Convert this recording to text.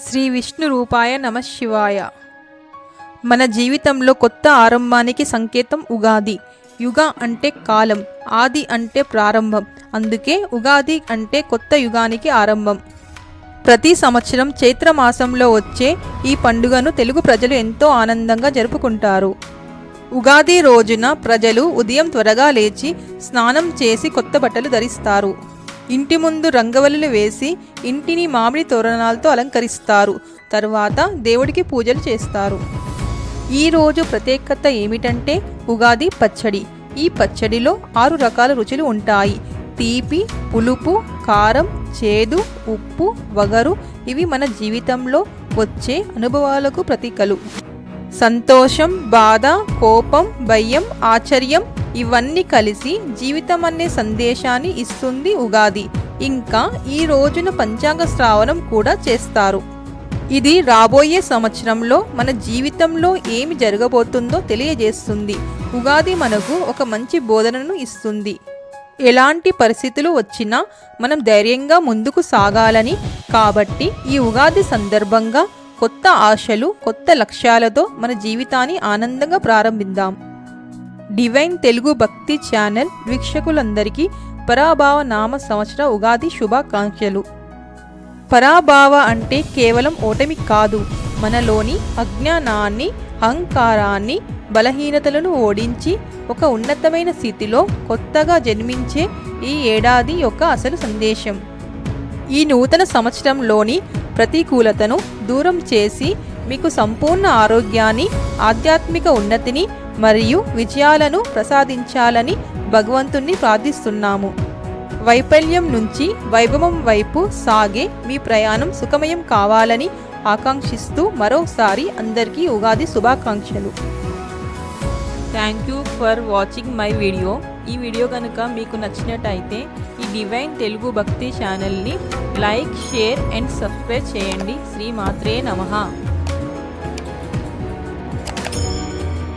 శ్రీ విష్ణు రూపాయ నమః శివాయ. మన జీవితంలో కొత్త ఆరంభానికి సంకేతం ఉగాది. యుగ అంటే కాలం, ఆది అంటే ప్రారంభం. అందుకే ఉగాది అంటే కొత్త యుగానికి ఆరంభం. ప్రతి సంవత్సరం చైత్రమాసంలో వచ్చే ఈ పండుగను తెలుగు ప్రజలు ఎంతో ఆనందంగా జరుపుకుంటారు. ఉగాది రోజున ప్రజలు ఉదయం త్వరగా లేచి స్నానం చేసి కొత్త బట్టలు ధరిస్తారు. ఇంటి ముందు రంగవల్లులు వేసి ఇంటిని మామిడి తోరణాలతో అలంకరిస్తారు. తరువాత దేవుడికి పూజలు చేస్తారు. ఈ రోజు ప్రత్యేకత ఏమిటంటే ఉగాది పచ్చడి. ఈ పచ్చడిలో 6 రకాల రుచులు ఉంటాయి. తీపి, పులుపు, కారం, చేదు, ఉప్పు, వగరు. ఇవి మన జీవితంలో వచ్చే అనుభవాలకు ప్రతీకలు. సంతోషం, బాధ, కోపం, భయం, ఆశ్చర్యం ఇవన్నీ కలిసి జీవితం అనే సందేశాన్ని ఇస్తుంది ఉగాది. ఇంకా ఈ రోజున పంచాంగ శ్రావణం కూడా చేస్తారు. ఇది రాబోయే సంవత్సరంలో మన జీవితంలో ఏమి జరగబోతుందో తెలియజేస్తుంది. ఉగాది మనకు ఒక మంచి బోధనను ఇస్తుంది. ఎలాంటి పరిస్థితులు వచ్చినా మనం ధైర్యంగా ముందుకు సాగాలని. కాబట్టి ఈ ఉగాది సందర్భంగా కొత్త ఆశలు, కొత్త లక్ష్యాలతో మన జీవితాన్ని ఆనందంగా ప్రారంభిద్దాం. డివైన్ తెలుగు భక్తి ఛానల్ వీక్షకులందరికీ పరాభావ నామ సంవత్సర ఉగాది శుభాకాంక్షలు. పరాభావ అంటే కేవలం ఓటమి కాదు, మనలోని అజ్ఞానాన్ని, అహంకారాన్ని, బలహీనతలను ఓడించి ఒక ఉన్నతమైన స్థితిలో కొత్తగా జన్మించే ఈ ఏడాది యొక్క అసలు సందేశం. ఈ నూతన సంవత్సరంలోని ప్రతికూలతను దూరం చేసి మీకు సంపూర్ణ ఆరోగ్యాన్ని, ఆధ్యాత్మిక ఉన్నతిని మరియు విజయాలను ప్రసాదించాలని భగవంతుణ్ణి ప్రార్థిస్తున్నాము. వైఫల్యం నుంచి వైభవం వైపు సాగే మీ ప్రయాణం సుఖమయం కావాలని ఆకాంక్షిస్తూ మరోసారి అందరికీ ఉగాది శుభాకాంక్షలు. Thank you for watching my video. ఈ వీడియో కనుక మీకు నచ్చినట్టయితే ఈ డివైన్ తెలుగు భక్తి ఛానల్ని లైక్, షేర్ అండ్ సబ్స్క్రైబ్ చేయండి. శ్రీ మాత్రే నమః.